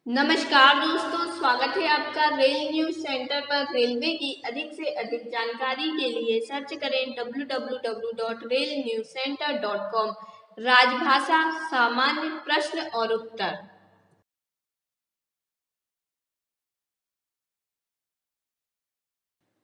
नमस्कार दोस्तों, स्वागत है आपका रेल न्यूज सेंटर पर। रेलवे की अधिक से अधिक जानकारी के लिए सर्च करें www.railnewscenter.com। राजभाषा, सामान्य प्रश्न और उत्तर।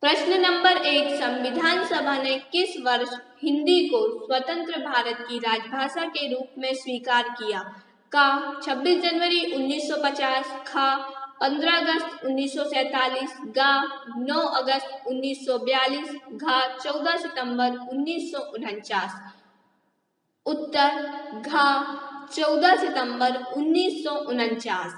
प्रश्न नंबर 1, संविधान सभा ने किस वर्ष हिंदी को स्वतंत्र भारत की राजभाषा के रूप में स्वीकार किया? का 26 जनवरी 1950, खा 15 अगस्त 1947, गा 9 अगस्त 1942, घा 14 सितंबर 1949। उत्तर घा 14 सितंबर 1949।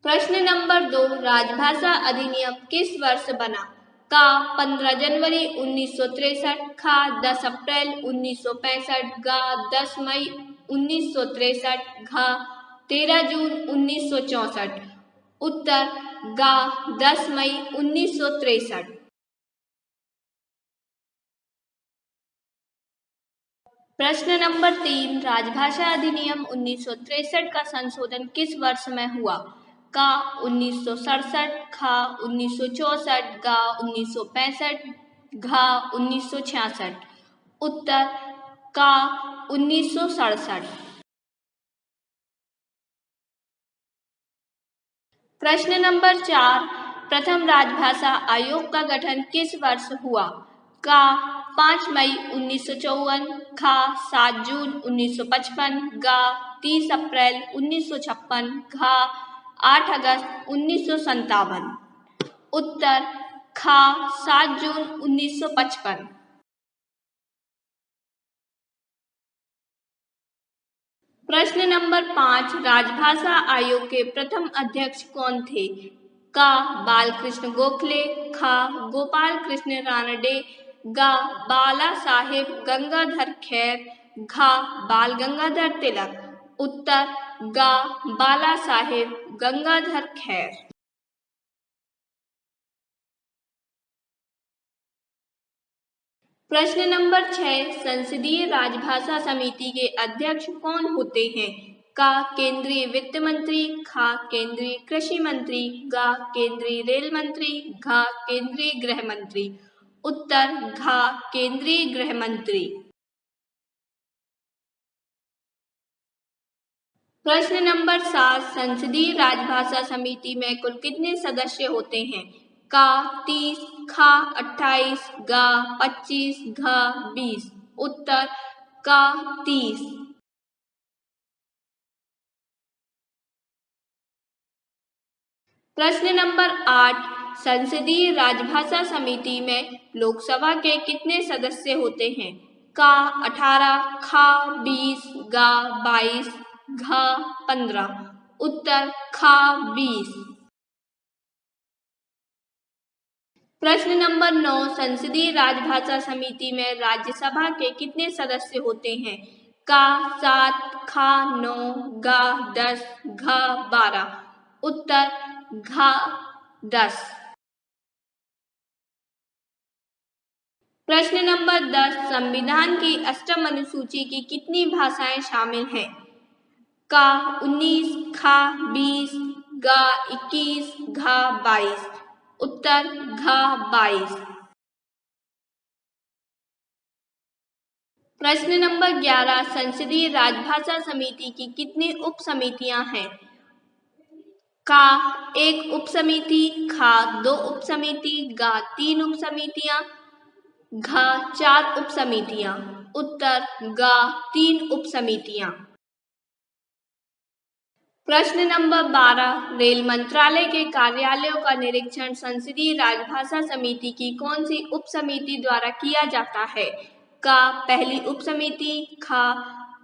प्रश्न नंबर 2, राजभाषा अधिनियम किस वर्ष बना? का 15 जनवरी 1963, खा 10 अप्रैल 1965, गा 10 मई 1963, घा 13 जून 1964। उत्तर गा 10 मई 1963। प्रश्न नंबर 3, राजभाषा अधिनियम 1963 का संशोधन किस वर्ष में हुआ? का 1967, खा 1964, गा 1965, घा 1966। उत्तर का 1967। प्रश्न नंबर 4, प्रथम राजभाषा आयोग का गठन किस वर्ष हुआ? का 5 मई 1954, खा 7 जून 1955, गा 30 अप्रैल 1956, घा 8 अगस्त 1957। उत्तर खा 7 जून 1955। प्रश्न नंबर 5, राजभाषा आयोग के प्रथम अध्यक्ष कौन थे? का बालकृष्ण गोखले, खा गोपाल कृष्ण रानडे, गा बाला साहेब गंगाधर खैर, घा बाल गंगाधर तिलक। उत्तर गा बाला साहेब गंगाधर खैर। प्रश्न नंबर 6, संसदीय राजभाषा समिति के अध्यक्ष कौन होते हैं? का केंद्रीय वित्त मंत्री, खा केंद्रीय कृषि मंत्री, गा केंद्रीय रेल मंत्री, घा केंद्रीय गृह मंत्री। उत्तर घा केंद्रीय गृह मंत्री। प्रश्न नंबर 7, संसदीय राजभाषा समिति में कुल कितने सदस्य होते हैं? का 30, खा 28, गा 25, घा 20। उत्तर का 30। प्रश्न नंबर 8, संसदीय राजभाषा समिति में लोकसभा के कितने सदस्य होते हैं? का 18, खा 20, गा 22, घा 15। उत्तर खा 20। प्रश्न नंबर 9, संसदीय राजभाषा समिति में राज्यसभा के कितने सदस्य होते हैं? का 7, खा 9, गा 10, घा 12। उत्तर घा 10। प्रश्न नंबर 10, संविधान की अष्टम अनुसूची की कितनी भाषाएं शामिल हैं? का 19, खा 20, गा 21, घा 22। उत्तर घा 22। प्रश्न नंबर 11, संसदीय राजभाषा समिति की कितनी उप समितियां हैं? का 1 उप समिति, खा 2 उप समिति, गा 3 उप समितियां, घा 4 उप समितियां। उत्तर गा 3 उप समितियां। प्रश्न नंबर 12, रेल मंत्रालय के कार्यालयों का निरीक्षण संसदीय राजभाषा समिति की कौन सी उप समिति द्वारा किया जाता है? का पहली उप समिति, खा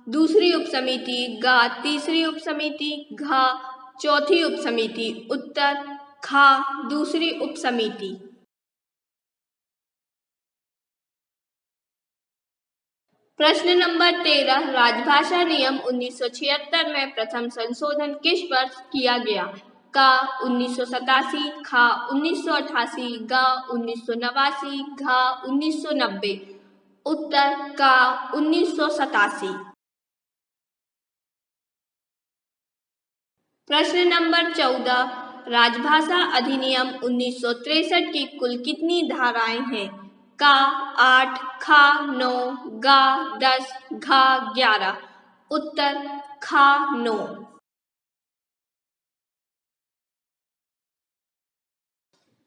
दूसरी उप समिति, गा तीसरी उप समिति, घा चौथी उप समिति। उत्तर खा दूसरी उप समिति। प्रश्न नंबर 13, राजभाषा नियम 1976 में प्रथम संशोधन किस वर्ष किया गया? का 1987, खा 1988, गा 1989, घा 1990। उत्तर का 1987। प्रश्न नंबर 14, राजभाषा अधिनियम 1963 की कुल कितनी धाराएं हैं? का 8, खा 9, गा 10, घा 11। उत्तर खा 9।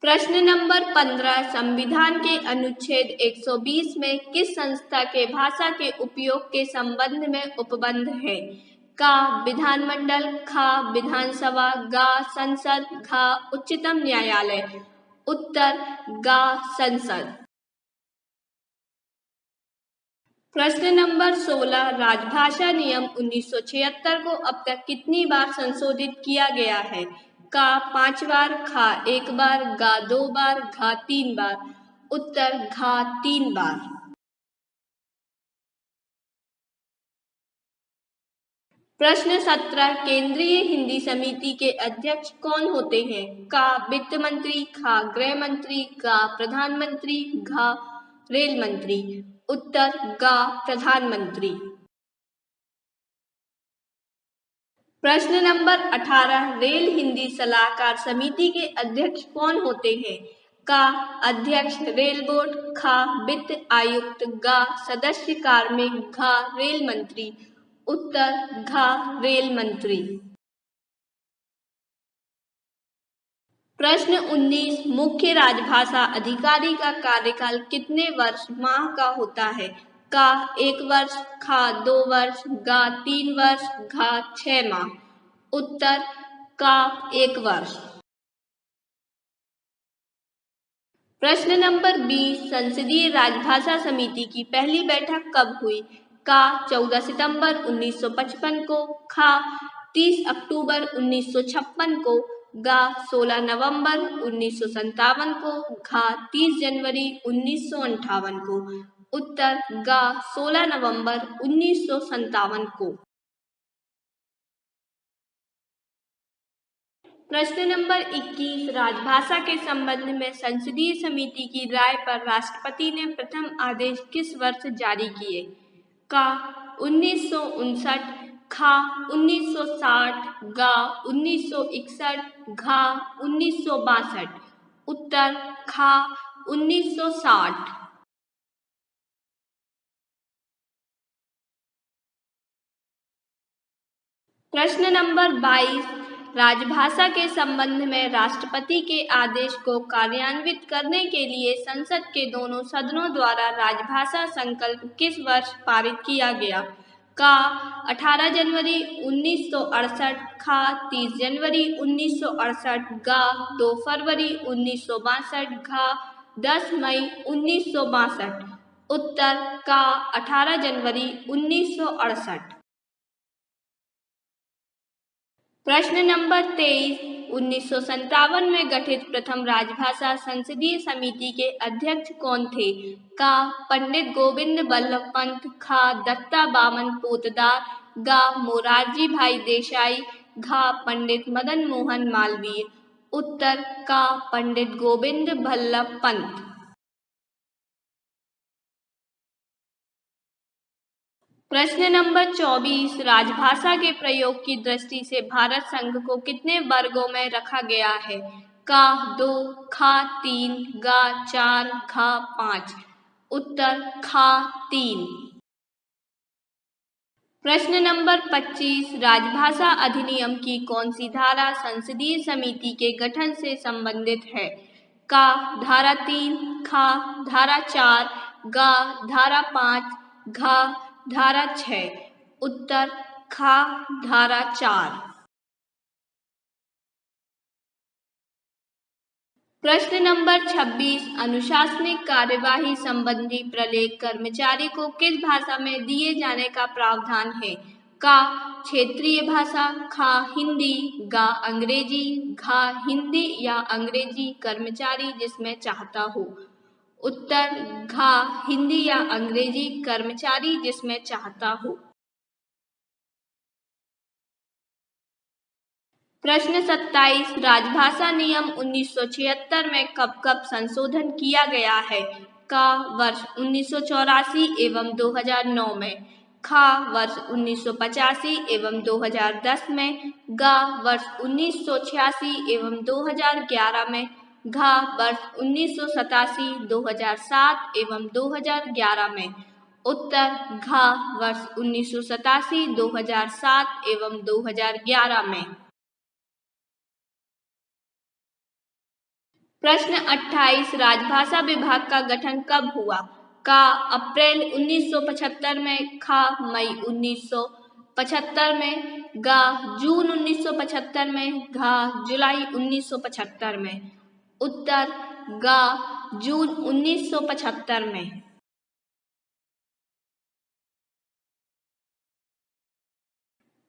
प्रश्न नंबर 15, संविधान के अनुच्छेद 120 में किस संस्था के भाषा के उपयोग के संबंध में उपबंध है? का विधानमंडल, खा विधानसभा, गा संसद, घा उच्चतम न्यायालय। उत्तर गा संसद। प्रश्न नंबर 16, राजभाषा नियम 1976 को अब तक कितनी बार संशोधित किया गया है? का 5 बार, खा 1 बार, गा 2 बार, घा 3 बार। उत्तर घा 3 बार। प्रश्न 17, केंद्रीय हिंदी समिति के अध्यक्ष कौन होते हैं? का वित्त मंत्री, खा गृह मंत्री, गा प्रधानमंत्री, घा रेल मंत्री। उत्तर गा प्रधानमंत्री। प्रश्न नंबर 18, रेल हिंदी सलाहकार समिति के अध्यक्ष कौन होते हैं? का अध्यक्ष रेल बोर्ड, खा वित्त आयुक्त, गा सदस्य कार्मिक, घा रेल मंत्री। उत्तर घा रेल मंत्री। प्रश्न 19, मुख्य राजभाषा अधिकारी का कार्यकाल कितने वर्ष माह का होता है? का 1 वर्ष, खा 2 वर्ष, गा 3 वर्ष, घा 6 माह। उत्तर का 1 वर्ष। प्रश्न नंबर 20, संसदीय राजभाषा समिति की पहली बैठक कब हुई? का 14 सितंबर 1955 को, खा 30 अक्टूबर 1956 को, गा 16 नवंबर 1957 को, घा 30 जनवरी 1958 को। उत्तर गा 16 नवंबर 1957 को। प्रश्न नंबर 21, राजभाषा के संबंध में संसदीय समिति की राय पर राष्ट्रपति ने प्रथम आदेश किस वर्ष जारी किए? का 1959, खा 1960, गा 1961, घा 1962। उत्तर खा 1960। प्रश्न नंबर 22, राजभाषा के संबंध में राष्ट्रपति के आदेश को कार्यान्वित करने के लिए संसद के दोनों सदनों द्वारा राजभाषा संकल्प किस वर्ष पारित किया गया? का 18 जनवरी 1968, खा 30 जनवरी 1968, गा 2 फरवरी 1962, घा 10 मई 1962। उत्तर का 18 जनवरी 1968। प्रश्न नंबर 23, 1957 में गठित प्रथम राजभाषा संसदीय समिति के अध्यक्ष कौन थे? का पंडित गोविंद बल्लभ पंत, खा दत्ता बामन पोतदार, गा मोरारजी भाई देसाई, घा पंडित मदन मोहन मालवीय। उत्तर का पंडित गोविंद बल्लभ पंत। प्रश्न नंबर 24, राजभाषा के प्रयोग की दृष्टि से भारत संघ को कितने वर्गों में रखा गया है? का 2, खा 3, गा 4, घा 5। उत्तर खा 3। प्रश्न नंबर 25, राजभाषा अधिनियम की कौन सी धारा संसदीय समिति के गठन से संबंधित है? का धारा 3, खा धारा 4, गा धारा 5, घा धारा 6। उत्तर खा धारा 4। प्रश्न नंबर 26, अनुशासनिक कार्यवाही संबंधी प्रलेख कर्मचारी को किस भाषा में दिए जाने का प्रावधान है? का क्षेत्रीय भाषा, खा हिंदी, गा अंग्रेजी, घा हिंदी या अंग्रेजी कर्मचारी जिसमें चाहता हो। उत्तर घा हिंदी या अंग्रेजी कर्मचारी जिसमें चाहता हो। प्रश्न 27, राजभाषा नियम 1976 में कब कब संशोधन किया गया है? का वर्ष 1984 एवं 2009 में, खा वर्ष 1985 एवं 2010 में, गा वर्ष 1986 एवं 2011 में, घा वर्ष 1987, 2007 एवं 2011 में। उत्तर घा वर्ष 1987, 2007 एवं 2011 में। प्रश्न 28 राजभाषा विभाग का गठन कब हुआ? का अप्रैल 1975 में, खा मई 1975 में, गा जून 1975 में, घा जुलाई 1975 में। उत्तर गा जून 1975 में।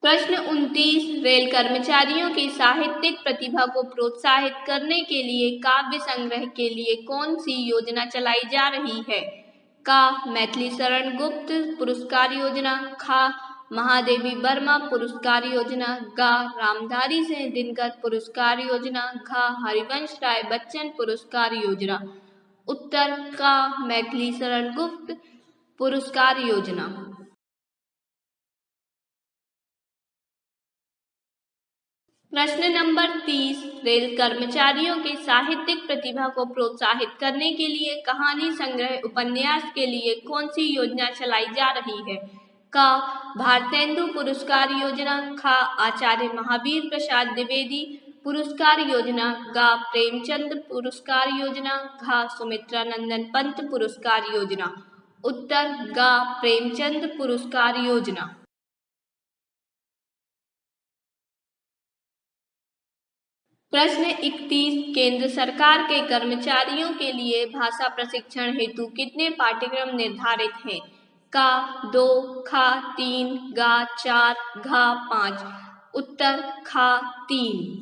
प्रश्न 29 रेल कर्मचारियों की साहित्यिक प्रतिभा को प्रोत्साहित करने के लिए काव्य संग्रह के लिए कौन सी योजना चलाई जा रही है? का मैथिली शरण गुप्त पुरस्कार योजना, खा महादेवी वर्मा पुरस्कार योजना, गा रामधारी सिंह दिनकर पुरस्कार योजना, घा हरिवंश राय बच्चन पुरस्कार योजना। उत्तर का मैथिली शरण गुप्त पुरस्कार योजना। प्रश्न नंबर 30 रेल कर्मचारियों की साहित्यिक प्रतिभा को प्रोत्साहित करने के लिए कहानी संग्रह उपन्यास के लिए कौन सी योजना चलाई जा रही है? का भारतेंदु पुरस्कार योजना, खा आचार्य महावीर प्रसाद द्विवेदी पुरस्कार योजना, गा प्रेमचंद पुरस्कार योजना, घा सुमित्रा नंदन पंत पुरस्कार योजना। उत्तर गा प्रेमचंद पुरस्कार योजना। प्रश्न 31 केंद्र सरकार के कर्मचारियों के लिए भाषा प्रशिक्षण हेतु कितने पाठ्यक्रम निर्धारित हैं? का 2, खा 3, गा 4, घा 5। उत्तर खा 3।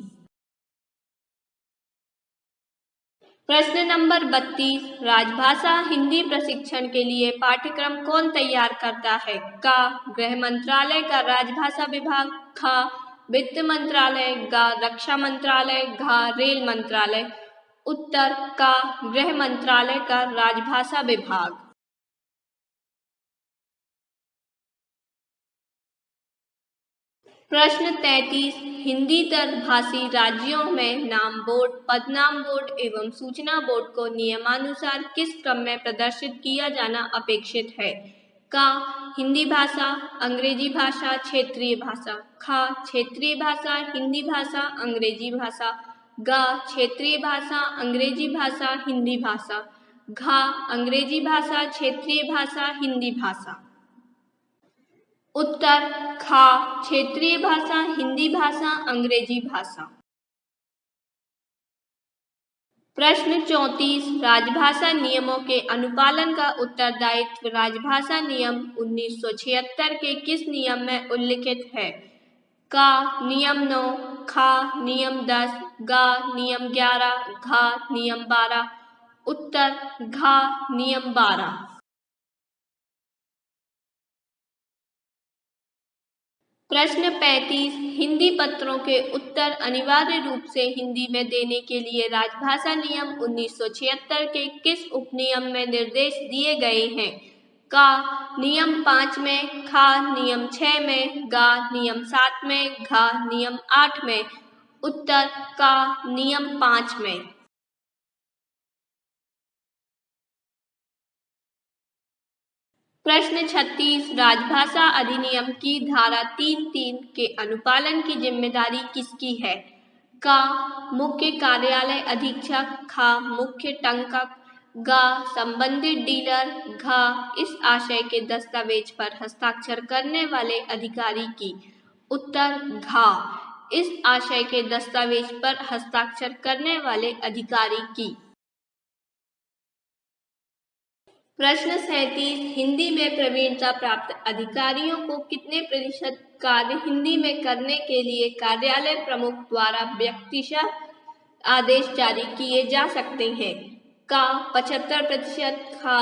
प्रश्न नंबर 32 राजभाषा हिंदी प्रशिक्षण के लिए पाठ्यक्रम कौन तैयार करता है? का गृह मंत्रालय का राजभाषा विभाग, खा वित्त मंत्रालय, गा रक्षा मंत्रालय, घा रेल मंत्रालय। उत्तर का गृह मंत्रालय का राजभाषा विभाग। प्रश्न 33 हिंदीतर भाषी राज्यों में नाम बोर्ड, पदनाम बोर्ड एवं सूचना बोर्ड को नियमानुसार किस क्रम में प्रदर्शित किया जाना अपेक्षित है? का हिंदी भाषा, अंग्रेजी भाषा, क्षेत्रीय भाषा, खा क्षेत्रीय भाषा, हिंदी भाषा, अंग्रेजी भाषा, गा क्षेत्रीय भाषा, अंग्रेजी भाषा, हिंदी भाषा, घा अंग्रेजी भाषा, क्षेत्रीय भाषा, हिंदी भाषा। उत्तर खा क्षेत्रीय भाषा, हिंदी भाषा, अंग्रेजी भाषा। प्रश्न 34 राजभाषा नियमों के अनुपालन का उत्तरदायित्व राजभाषा नियम 1976 के किस नियम में उल्लिखित है? का नियम 9, खा नियम 10, गा नियम 11, घा नियम 12। उत्तर घा नियम 12। प्रश्न 35 हिंदी पत्रों के उत्तर अनिवार्य रूप से हिंदी में देने के लिए राजभाषा नियम 1976 के किस उपनियम में निर्देश दिए गए हैं? का नियम 5 में, खा नियम 6 में, गा नियम 7 में, घा नियम 8 में। उत्तर का नियम 5 में। प्रश्न 36 राजभाषा अधिनियम की धारा 3(3) के अनुपालन की जिम्मेदारी किसकी है? का मुख्य कार्यालय अधीक्षक, खा मुख्य टंकक, गा संबंधित डीलर, घा इस आशय के दस्तावेज पर हस्ताक्षर करने वाले अधिकारी की। उत्तर घा इस आशय के दस्तावेज पर हस्ताक्षर करने वाले अधिकारी की। प्रश्न 37 हिंदी में प्रवीणता प्राप्त अधिकारियों को कितने प्रतिशत कार्य हिंदी में करने के लिए कार्यालय प्रमुख द्वारा व्यक्तिशः आदेश जारी किए जा सकते हैं? का 75%, खा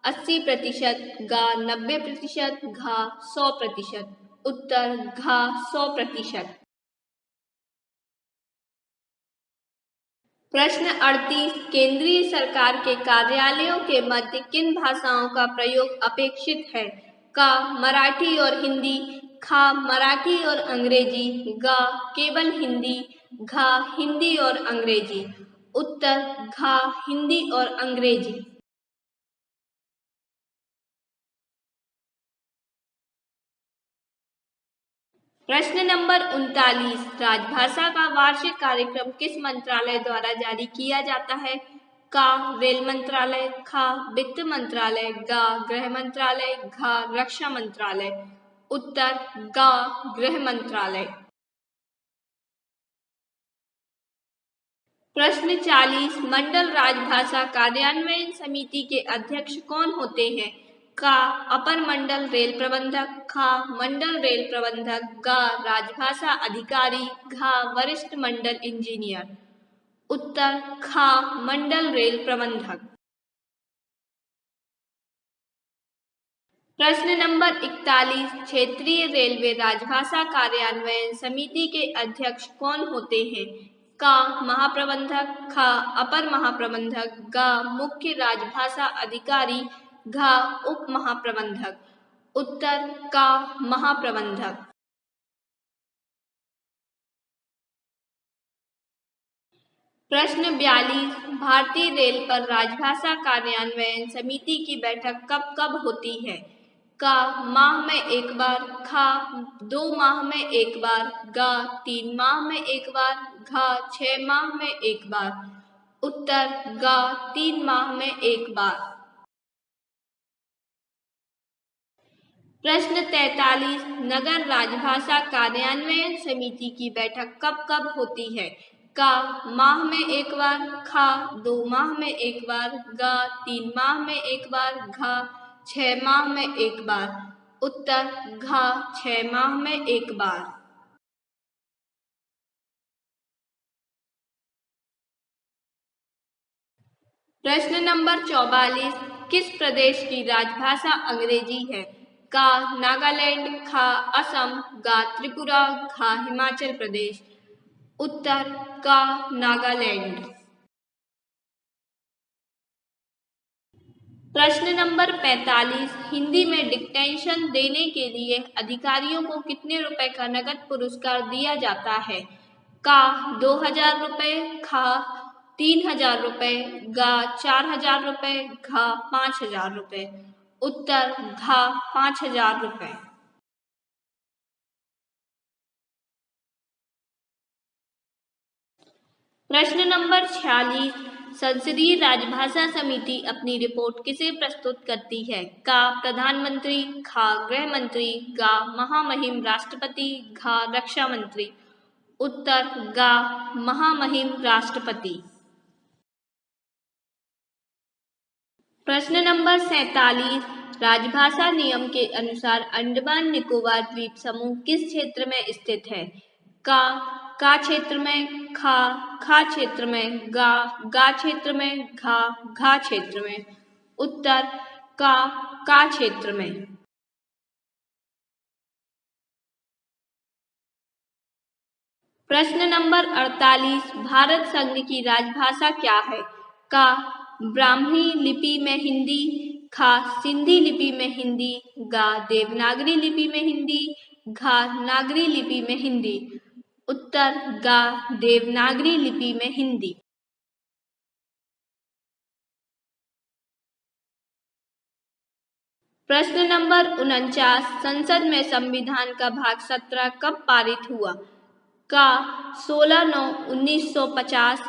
80%, गा 90%, घा 100%। उत्तर घा 100%। प्रश्न 38 केंद्रीय सरकार के कार्यालयों के मध्य किन भाषाओं का प्रयोग अपेक्षित है? का मराठी और हिंदी, खा मराठी और अंग्रेजी, गा केवल हिंदी, घा हिंदी और अंग्रेजी। उत्तर घा हिंदी और अंग्रेजी। प्रश्न नंबर 39, राजभाषा का वार्षिक कार्यक्रम किस मंत्रालय द्वारा जारी किया जाता है? का रेल मंत्रालय, खा वित्त मंत्रालय, गा गृह मंत्रालय, घा रक्षा मंत्रालय। उत्तर गा गृह मंत्रालय। प्रश्न 40, मंडल राजभाषा कार्यान्वयन समिति के अध्यक्ष कौन होते हैं? का अपर मंडल रेल प्रबंधक, खा मंडल रेल प्रबंधक, गा राजभाषा अधिकारी, घा वरिष्ठ मंडल इंजीनियर। उत्तर खा मंडल रेल प्रबंधक। प्रश्न नंबर 41, क्षेत्रीय रेलवे राजभाषा कार्यान्वयन समिति के अध्यक्ष कौन होते हैं? का महाप्रबंधक, खा अपर महाप्रबंधक, गा मुख्य राजभाषा अधिकारी, घा उप महाप्रबंधक। उत्तर का महाप्रबंधक। प्रश्न 42, भारतीय रेल पर राजभाषा कार्यान्वयन समिति की बैठक कब कब होती है? का माह में एक बार, खा 2 माह में एक बार, गा 3 माह में एक बार, घा 6 माह में एक बार। उत्तर गा 3 माह में एक बार। प्रश्न 43, नगर राजभाषा कार्यान्वयन समिति की बैठक कब कब होती है? का माह में एक बार, खा 2 माह में एक बार, गा 3 माह में एक बार, घा 6 माह में एक बार। उत्तर घा 6 माह में एक बार। प्रश्न नंबर 44, किस प्रदेश की राजभाषा अंग्रेजी है? का नागालैंड, खा असम, गा त्रिपुरा, घा हिमाचल प्रदेश। उत्तर का नागालैंड। प्रश्न नंबर 45, हिंदी में डिक्टेंशन देने के लिए अधिकारियों को कितने रुपए का नगद पुरस्कार दिया जाता है? का 2000 रुपए, खा 3000 रुपए, गा 4000 रुपए, घा 5000 रुपए। उत्तर घा 5000 रुपए। प्रश्न नंबर 46, संसदीय राजभाषा समिति अपनी रिपोर्ट किसे प्रस्तुत करती है? का प्रधानमंत्री, खा गृह मंत्री, गा महामहिम राष्ट्रपति, घा रक्षा मंत्री। उत्तर गा महामहिम राष्ट्रपति। प्रश्न नंबर 47, राजभाषा नियम के अनुसार अंडमान निकोबार द्वीप समूह किस क्षेत्र में स्थित है? का क्षेत्र में, खा क्षेत्र में, गा क्षेत्र में, घा क्षेत्र में। उत्तर का क्षेत्र में। प्रश्न नंबर 48, भारत संघ की राजभाषा क्या है? का ब्राह्मी लिपि में हिंदी, खा सिंधी लिपि में हिंदी, गा देवनागरी लिपि में हिंदी, घा नागरी लिपि में हिंदी। उत्तर गा देवनागरी लिपि में हिंदी। प्रश्न नंबर 49, संसद में संविधान का भाग 17 कब पारित हुआ? का 16/9/1950,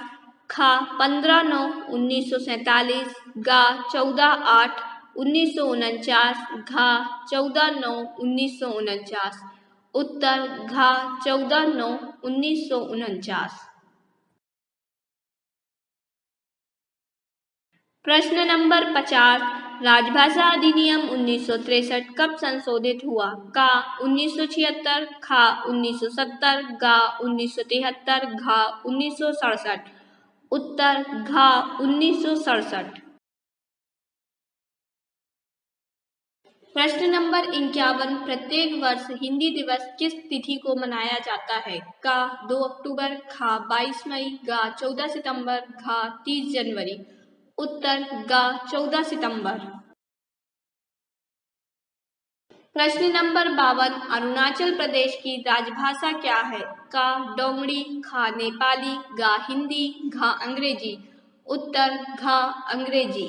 खा 15/9/1947, गा 14/8/1949, घा 14/9/1949। उत्तर घा 14/9/1949। प्रश्न नंबर 50, राजभाषा अधिनियम 1963 कब संशोधित हुआ? का 1976, खा 1970, गा 1973, घा 1967। उत्तर घा 1967। प्रश्न नंबर 51, प्रत्येक वर्ष हिंदी दिवस किस तिथि को मनाया जाता है? का 2 अक्टूबर, खा 22 मई, गा 14 सितंबर, घा 30 जनवरी। उत्तर गा 14 सितंबर। प्रश्न नंबर 52, अरुणाचल प्रदेश की राजभाषा क्या है? का डोंगरी, खा नेपाली, गा हिंदी, घा अंग्रेजी। उत्तर घा अंग्रेजी।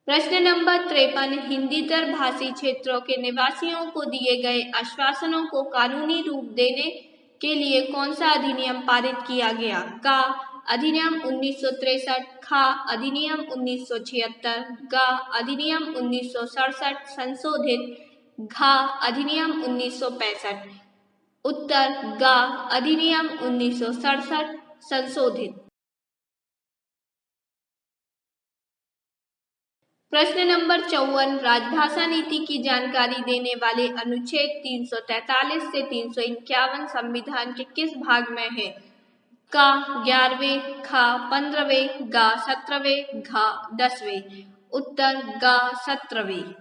प्रश्न नंबर 53, हिंदीतर भाषी क्षेत्रों के निवासियों को दिए गए आश्वासनों को कानूनी रूप देने के लिए कौन सा अधिनियम पारित किया गया? का अधिनियम 1963, खा अधिनियम 1976, गा अधिनियम 1967 संशोधित, घा अधिनियम 1965। उत्तर गा अधिनियम 1967 संशोधित। प्रश्न नंबर 54, राजभाषा नीति की जानकारी देने वाले अनुच्छेद 343 से 351 संविधान के किस भाग में है? का 11वें, खा 15वें, गा 17वें, घा 10वें। उत्तर गा 17वें।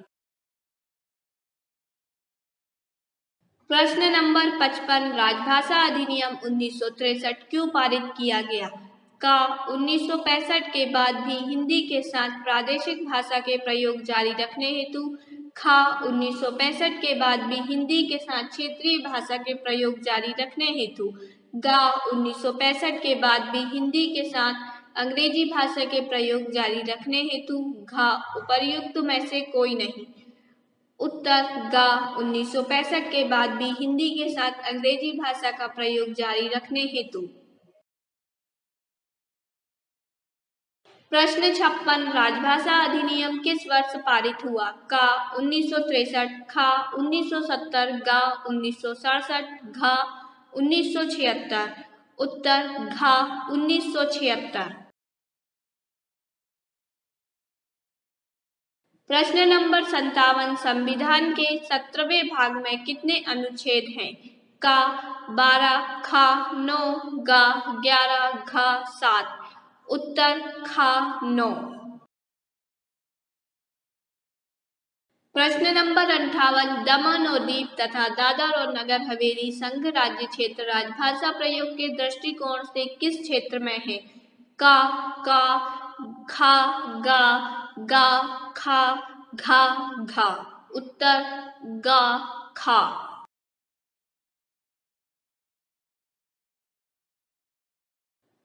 प्रश्न नंबर 55, राजभाषा अधिनियम 1963 क्यों पारित किया गया? का 1965 के बाद भी हिंदी के साथ प्रादेशिक भाषा के प्रयोग जारी रखने हेतु, खा 1965 के बाद भी हिंदी के साथ क्षेत्रीय भाषा के प्रयोग जारी रखने हेतु, गा 1965 के बाद भी हिंदी के साथ अंग्रेजी भाषा के प्रयोग जारी रखने हेतु, घा उपर्युक्त में से कोई नहीं। उत्तर गा 1965 के बाद भी हिंदी के साथ अंग्रेजी भाषा का प्रयोग जारी रखने हेतु। प्रश्न 56, राजभाषा अधिनियम किस वर्ष पारित हुआ? का 1963, खा 1970, गा 1967, घा 1976। उत्तर घा 1976। प्रश्न नंबर 57, संविधान के 17वें भाग में कितने अनुच्छेद हैं? का 12, खा 9, गा 11, घा 7। उत्तर खा 9। प्रश्न नंबर 58, दमन और दीव तथा दादर और नगर हवेली संघ राज्य क्षेत्र राजभाषा प्रयोग के दृष्टिकोण से किस क्षेत्र में है? का, खा, गा, खा, घा, घा। उत्तर गा, खा।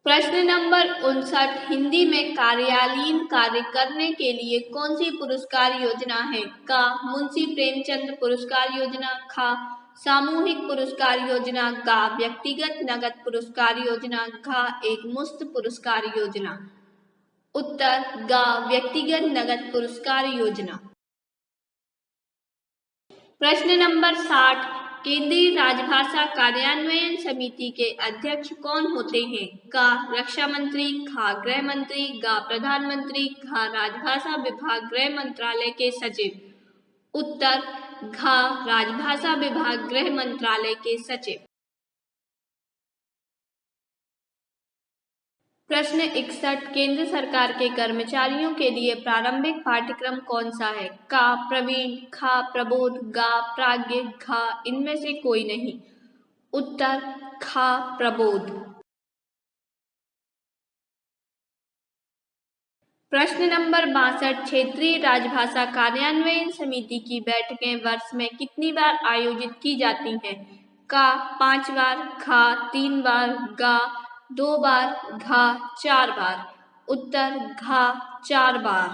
प्रश्न नंबर 59, हिंदी में कार्यालयीन कार्य करने के लिए कौन सी पुरस्कार योजना है? का मुंशी प्रेमचंद पुरस्कार योजना, खा सामूहिक पुरस्कार योजना, गा व्यक्तिगत नगद पुरस्कार योजना, घा एक मुश्त पुरस्कार योजना। उत्तर गा व्यक्तिगत नगद पुरस्कार योजना। प्रश्न नंबर 60, केंद्रीय राजभाषा कार्यान्वयन समिति के अध्यक्ष कौन होते हैं? का रक्षा मंत्री, खा गृह मंत्री, गा प्रधानमंत्री, घा राजभाषा विभाग गृह मंत्रालय के सचिव। उत्तर घा राजभाषा विभाग गृह मंत्रालय के सचिव। प्रश्न 61, केंद्र सरकार के कर्मचारियों के लिए प्रारंभिक पाठ्यक्रम कौन सा है? का प्रवीण, खा प्रबोध, गा प्राज्ञ, घा इनमें से कोई नहीं। उत्तर खा प्रबोध। प्रश्न नंबर 62, क्षेत्रीय राजभाषा कार्यान्वयन समिति की बैठकें वर्ष में कितनी बार आयोजित की जाती हैं? का 5 बार, खा 3 बार, गा 2 बार, घा 4 बार। उत्तर घा 4 बार।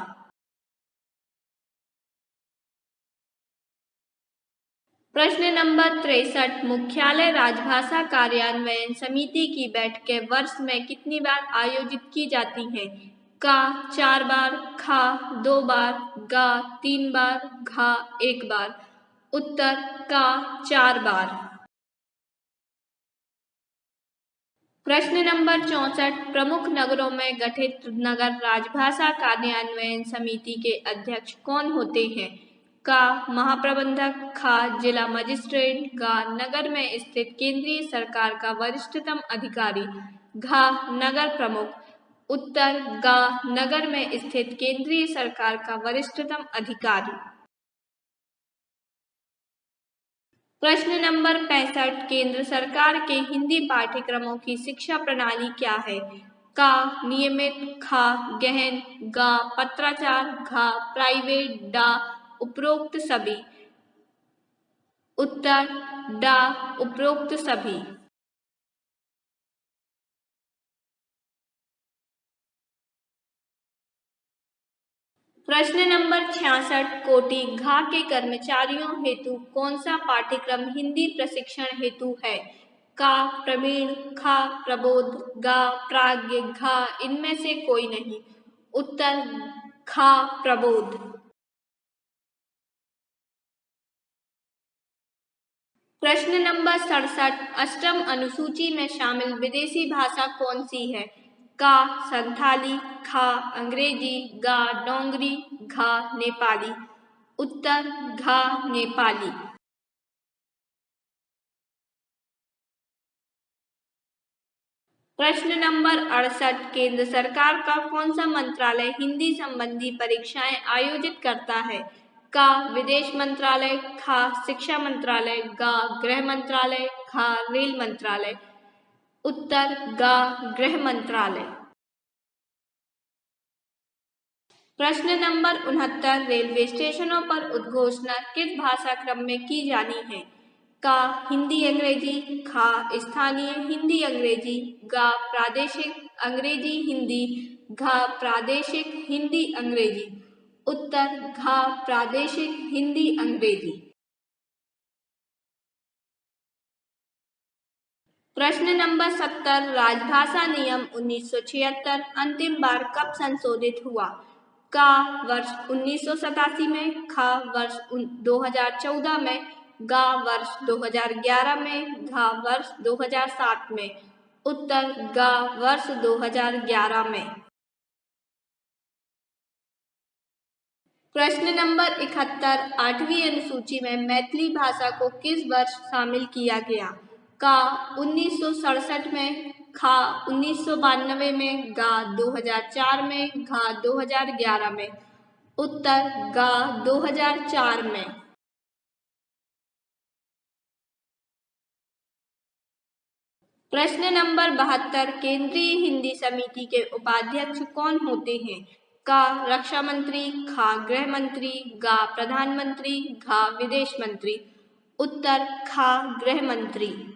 प्रश्न नंबर 63, मुख्यालय राजभाषा कार्यान्वयन समिति की बैठकें वर्ष में कितनी बार आयोजित की जाती हैं? का 4 बार, खा 2 बार, गा 3 बार, घा 1 बार। उत्तर का 4 बार। प्रश्न नंबर 64, प्रमुख नगरों में गठित नगर राजभाषा कार्यान्वयन समिति के अध्यक्ष कौन होते हैं? का महाप्रबंधक, खा जिला मजिस्ट्रेट, गा नगर में स्थित केंद्रीय सरकार का वरिष्ठतम अधिकारी, घा नगर प्रमुख। उत्तर गा नगर में स्थित केंद्रीय सरकार का वरिष्ठतम अधिकारी। प्रश्न नंबर 65, केंद्र सरकार के हिंदी पाठ्यक्रमों की शिक्षा प्रणाली क्या है? का नियमित, खा गहन, गा पत्राचार, घा प्राइवेट, डा उपरोक्त सभी। उत्तर डा उपरोक्त सभी। प्रश्न नंबर 66 कोटि घा के कर्मचारियों हेतु कौन सा पाठ्यक्रम हिंदी प्रशिक्षण हेतु है? का प्रवीण, खा प्रबोध, गा प्राज्ञ, घा इनमें से कोई नहीं। उत्तर खा प्रबोध। प्रश्न नंबर 67 अष्टम अनुसूची में शामिल विदेशी भाषा कौन सी है? का संथाली, खा अंग्रेजी, गा डोंगरी, घा नेपाली। उत्तर घा नेपाली। प्रश्न नंबर 68 केंद्र सरकार का कौन सा मंत्रालय हिंदी संबंधी परीक्षाएं आयोजित करता है? का विदेश मंत्रालय, खा शिक्षा मंत्रालय, गा गृह मंत्रालय, खा रेल मंत्रालय। उत्तर गा गृह मंत्रालय। प्रश्न नंबर 69 रेलवे स्टेशनों पर उद्घोषणा किस भाषा क्रम में की जानी है? का हिंदी अंग्रेजी, खा स्थानीय हिंदी अंग्रेजी, गा प्रादेशिक अंग्रेजी हिंदी, घा प्रादेशिक हिंदी अंग्रेजी। उत्तर घा प्रादेशिक हिंदी अंग्रेजी। प्रश्न नंबर 70 राजभाषा नियम 1976 अंतिम बार कब संशोधित हुआ? का वर्ष 1987 में, खा वर्ष 2014 में, गा वर्ष 2011 में, घा वर्ष 2007 में। उत्तर गा वर्ष 2011 में। प्रश्न नंबर 71 आठवीं अनुसूची में मैथिली भाषा को किस वर्ष शामिल किया गया? का 1967 में, खा 1992 में, गा 2004 में, घा 2011 में। उत्तर गा 2004 में। प्रश्न नंबर 72 केंद्रीय हिंदी समिति के उपाध्यक्ष कौन होते हैं? का रक्षा मंत्री, खा गृह मंत्री, गा प्रधानमंत्री, घा विदेश मंत्री। उत्तर खा गृह मंत्री।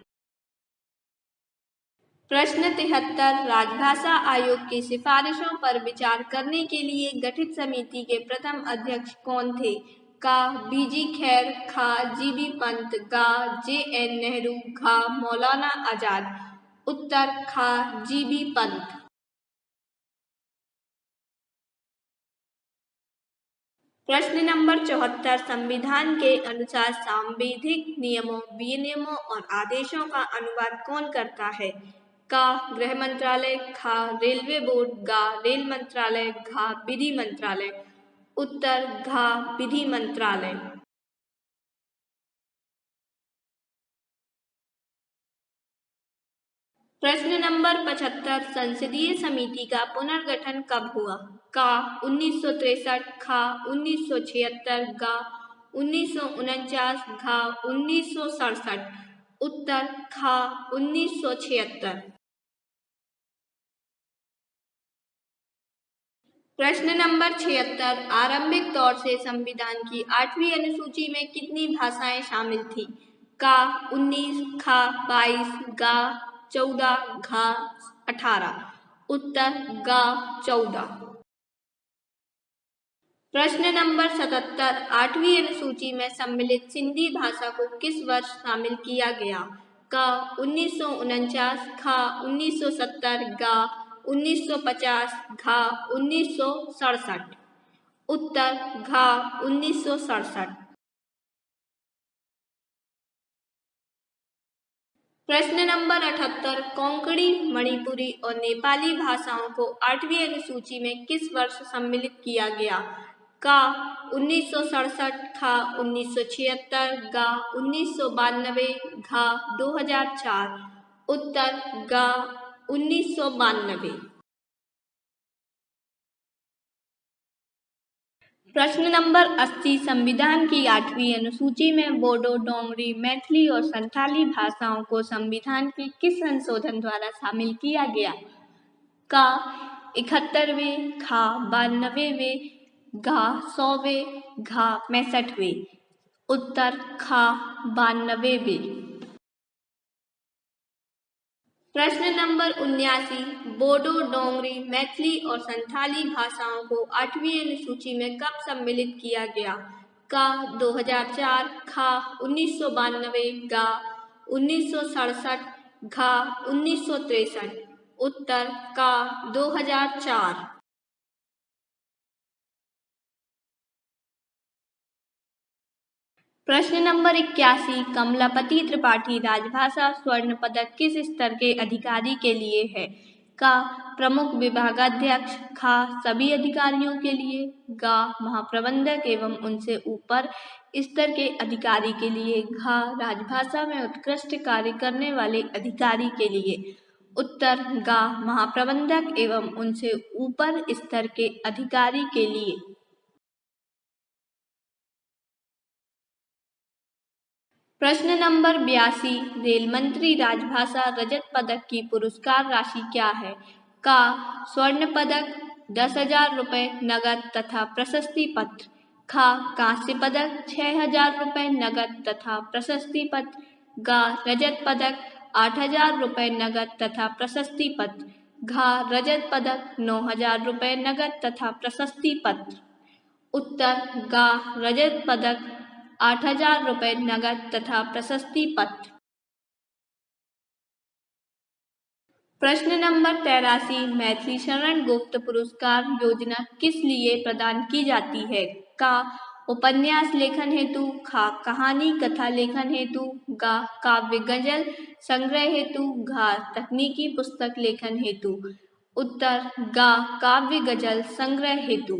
प्रश्न 73 राजभाषा आयोग की सिफारिशों पर विचार करने के लिए गठित समिति के प्रथम अध्यक्ष कौन थे? का बीजी खैर, खा जीबी पंत, गा JN नेहरू, घा मौलाना आजाद। उत्तर खा जीबी पंत। प्रश्न नंबर 74 संविधान के अनुसार सांविधिक नियमों, विनियमों और आदेशों का अनुवाद कौन करता है? का गृह मंत्रालय, खा रेलवे बोर्ड, गा रेल मंत्रालय, घा विधि मंत्रालय। उत्तर घा विधि मंत्रालय। प्रश्न नंबर 75 संसदीय समिति का पुनर्गठन कब हुआ? का 1963, खा 1976, गा 1949, घा 1967। उत्तर खा 1976। प्रश्न नंबर 76 आरंभिक तौर से संविधान की 8वीं अनुसूची में कितनी भाषाएं शामिल थी? का 19, खा 22, गा 14, घा 18। उत्तर गा 14। प्रश्न नंबर 77 8वीं अनुसूची में सम्मिलित सिंधी भाषा को किस वर्ष शामिल किया गया? का 1949, खा 1970, गा 1950, घा 1967। उत्तर घा 1967। प्रश्न नंबर 78 कोंकणी, मणिपुरी और नेपाली भाषाओं को 8वीं अनुसूची में किस वर्ष सम्मिलित किया गया? का 1967, खा 1976, गा 1992, घा 2004। उत्तर गा 1992। प्रश्न नंबर 80 संविधान की 8वीं अनुसूची में बोडो, डोंगरी, मैथिली और संथाली भाषाओं को संविधान के किस संशोधन द्वारा शामिल किया गया? का 71वें, खा 92वें, घा 100वें, घा 65वें। उत्तर खा 92वें। प्रश्न नंबर 79, बोडो, डोंगरी, मैथिली और संथाली भाषाओं को 8वीं अनुसूची में कब सम्मिलित किया गया? का 2004, खा 1992, गा 1967, घा 1963। उत्तर का 2004। प्रश्न नंबर 81, कमलापति त्रिपाठी राजभाषा स्वर्ण पदक किस स्तर के अधिकारी के लिए है? का प्रमुख विभागाध्यक्ष, खा सभी अधिकारियों के लिए, गा महाप्रबंधक एवं उनसे ऊपर स्तर के अधिकारी के लिए, घा राजभाषा में उत्कृष्ट कार्य करने वाले अधिकारी के लिए। उत्तर गा महाप्रबंधक एवं उनसे ऊपर स्तर के अधिकारी के लिए। प्रश्न नंबर 82, रेल मंत्री राजभाषा रजत पदक की पुरस्कार राशि क्या है? का स्वर्ण पदक 10,000 रुपये नगद तथा प्रशस्ति पत्र, खा कांस्य पदक 6,000 रुपये नगद तथा प्रशस्ति पत्र, गा रजत पदक 8,000 रुपये नगद तथा प्रशस्ति पत्र, घा रजत पदक 9,000 रुपये नगद तथा प्रशस्ति पत्र। उत्तर गा रजत पदक 8,000 रुपये नगद तथा प्रशस्ति पत्र। प्रश्न नंबर 83, मैथिली शरण गुप्त पुरस्कार योजना किस लिए प्रदान की जाती है? का उपन्यास लेखन हेतु, खा कहानी कथा लेखन हेतु, गा काव्य गजल संग्रह हेतु, घा तकनीकी पुस्तक लेखन हेतु। उत्तर गा काव्य गजल संग्रह हेतु।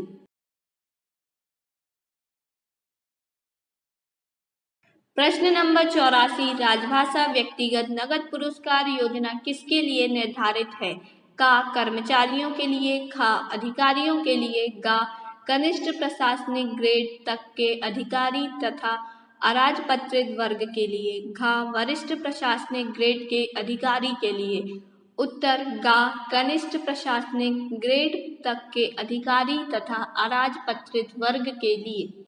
प्रश्न नंबर 84, राजभाषा व्यक्तिगत नगद पुरस्कार योजना किसके लिए निर्धारित है? का कर्मचारियों के लिए, खा अधिकारियों के लिए, गा कनिष्ठ प्रशासनिक ग्रेड तक के अधिकारी तथा अराजपत्रित वर्ग के लिए, घा वरिष्ठ प्रशासनिक ग्रेड के अधिकारी के लिए। उत्तर गा कनिष्ठ प्रशासनिक ग्रेड तक के अधिकारी तथा अराजपत्रित वर्ग के लिए।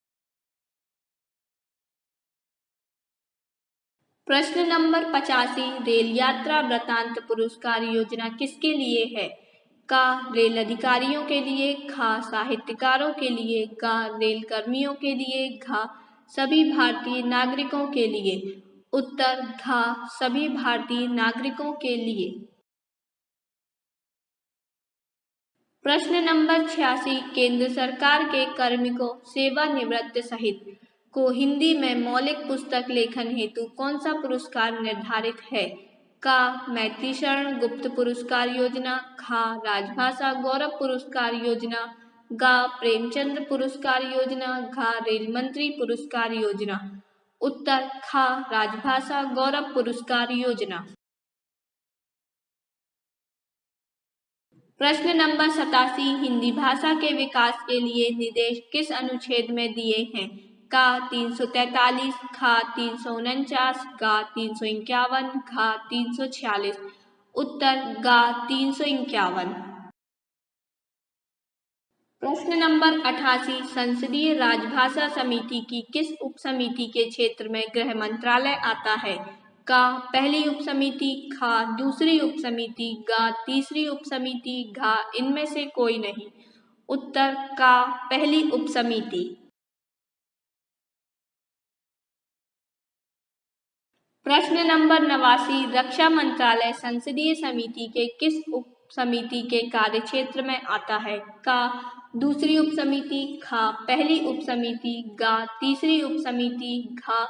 प्रश्न नंबर 85, रेल यात्रा वृतांत पुरस्कार योजना किसके लिए है? का रेल अधिकारियों के लिए, खा साहित्यकारों के लिए, गा रेल कर्मियों के लिए, घा सभी भारतीय नागरिकों के लिए। उत्तर घा सभी भारतीय नागरिकों के लिए। प्रश्न नंबर 86, केंद्र सरकार के कार्मिकों सेवानिवृत्त सहित को हिंदी में मौलिक पुस्तक लेखन हेतु कौन सा पुरस्कार निर्धारित है? का मैथिली शरण गुप्त पुरस्कार योजना, खा राजभाषा गौरव पुरस्कार योजना, गा प्रेमचंद्र पुरस्कार योजना, घा रेल मंत्री पुरस्कार योजना। उत्तर खा राजभाषा गौरव पुरस्कार योजना। प्रश्न नंबर 87, हिंदी भाषा के विकास के लिए निर्देश किस अनुच्छेद में दिए हैं? का 343, खा 349, गा 351, घा 346। उत्तर गा 351। प्रश्न नंबर 88, संसदीय राजभाषा समिति की किस उप समिति के क्षेत्र में गृह मंत्रालय आता है? का पहली उप समिति, खा दूसरी उप समिति, गा तीसरी उप समिति, घा इनमें से कोई नहीं। उत्तर का पहली उप समिति। प्रश्न नंबर 89, रक्षा मंत्रालय संसदीय समिति के किस उप समिति के कार्य क्षेत्र में आता है? का दूसरी उप समिति, खा पहली उप समिति, गा तीसरी उप समिति, घा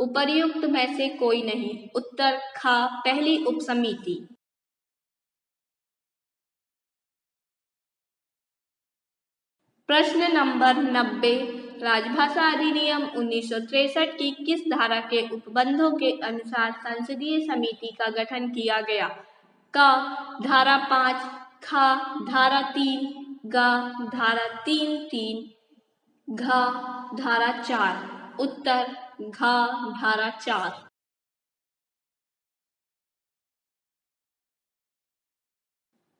उपर्युक्त में से कोई नहीं। उत्तर खा पहली उप समिति। प्रश्न नंबर 90, राजभाषा अधिनियम 1963 की किस धारा के उपबंधों के अनुसार संसदीय समिति का गठन किया गया? का धारा 5, खा धारा 3, गा धारा 3(3), घा धारा 4। उत्तर घा धारा 4।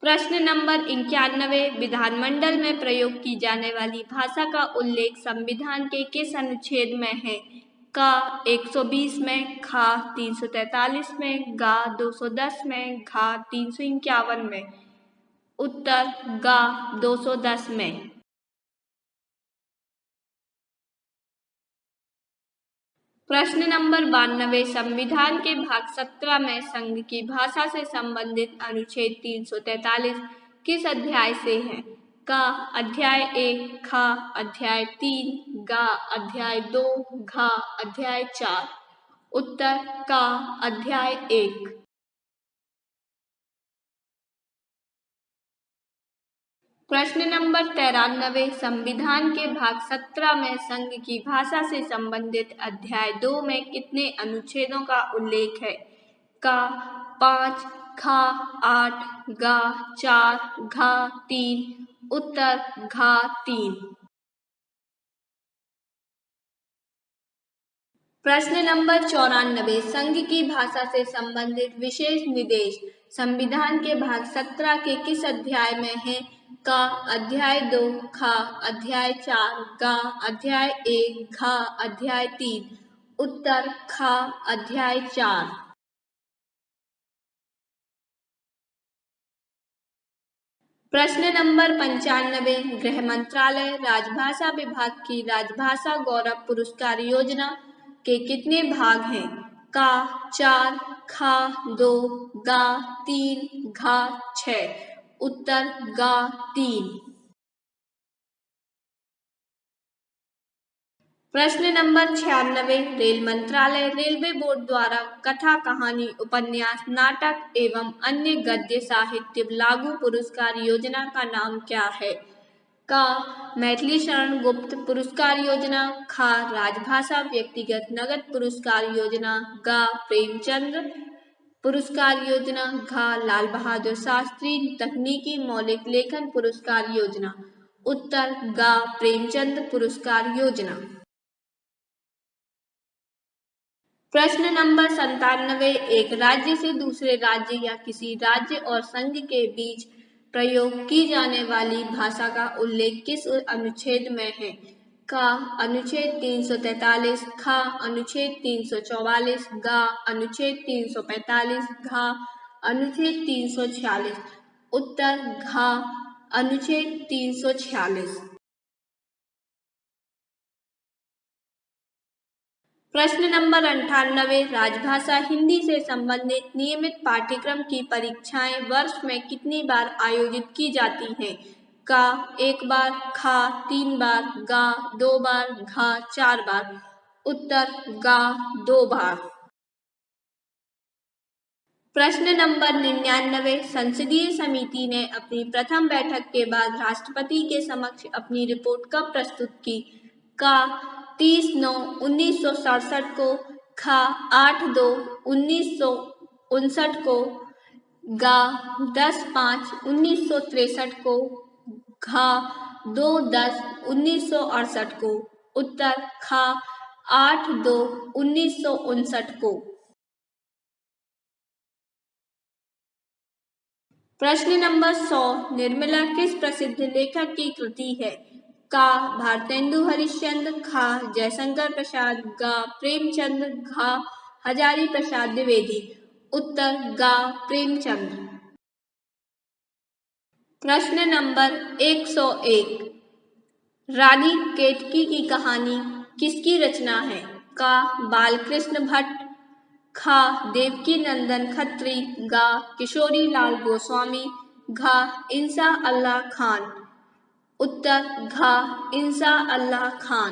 प्रश्न नंबर 91, विधानमंडल में प्रयोग की जाने वाली भाषा का उल्लेख संविधान के किस अनुच्छेद में है? का 120 में, खा 343 में, गा 210 में, घा 351 में। उत्तर गा 210 में। प्रश्न नंबर 92, संविधान के भाग 17 में संघ की भाषा से संबंधित अनुच्छेद 343 किस अध्याय से है? का अध्याय 1, खा अध्याय 3, गा अध्याय 2, घा अध्याय 4। उत्तर का अध्याय 1। प्रश्न नंबर 93, संविधान के भाग 17 में संघ की भाषा से संबंधित अध्याय 2 में कितने अनुच्छेदों का उल्लेख है? का 5, खा 8, गा 4, घा 3। उत्तर घा 3। प्रश्न नंबर 94, संघ की भाषा से संबंधित विशेष निर्देश संविधान के भाग 17 के किस अध्याय में है? का अध्याय 2, खा अध्याय 4, गा अध्याय 1, घा अध्याय 3। उत्तर खा अध्याय 4। प्रश्न नंबर 95, गृह मंत्रालय राजभाषा विभाग की राजभाषा गौरव पुरस्कार योजना के कितने भाग हैं? का 4, खा 2, गा 3, घा 6। उत्तर गा 3। प्रश्न नंबर 96, रेल मंत्रालय रेलवे बोर्ड द्वारा कथा, कहानी, उपन्यास, नाटक एवं अन्य गद्य साहित्य लागू पुरस्कार योजना का नाम क्या है? का मैथिली शरण गुप्त पुरस्कार योजना, खा राजभाषा व्यक्तिगत नगद पुरस्कार योजना, गा प्रेमचंद पुरस्कार योजना, घा लाल बहादुर शास्त्री तकनीकी मौलिक लेखन पुरस्कार योजना। उत्तर गा प्रेमचंद पुरस्कार योजना। प्रश्न नंबर 97, एक राज्य से दूसरे राज्य या किसी राज्य और संघ के बीच प्रयोग की जाने वाली भाषा का उल्लेख किस अनुच्छेद में है? का अनुच्छेद 343, खा अनुच्छेद 344, गा अनुच्छेद 345, घा अनुच्छेद 346। उत्तर घा अनुच्छेद 346। प्रश्न नंबर 98, राजभाषा हिंदी से संबंधित नियमित पाठ्यक्रम की परीक्षाएं वर्ष में कितनी बार आयोजित की जाती हैं? का 1 बार, खा 3 बार, गा 2 बार, घा 4 बार। उत्तर गा 2 बार। प्रश्न नंबर 99, संसदीय समिति ने अपनी प्रथम बैठक के बाद राष्ट्रपति के समक्ष अपनी रिपोर्ट कब प्रस्तुत की? का 30/9/1967 को, खा 8/2/1959 को, गा 10/5/1963 को, घा 2/10/1968 को। उत्तर खा 8/2/1959 को। प्रश्न नंबर 100, निर्मला किस प्रसिद्ध लेखक की कृति है? का भारतेंदु हरिश्चंद्र, खा जयशंकर प्रसाद, गा प्रेमचंद, घा हजारी प्रसाद द्विवेदी। उत्तर गा प्रेमचंद। प्रश्न नंबर 101, रानी केतकी की कहानी किसकी रचना है? का बालकृष्ण भट्ट, खा देवकी नंदन खत्री, गा किशोरी लाल गोस्वामी, घा इंसा अल्लाह खान। उत्तर घा इंसा अल्लाह खान।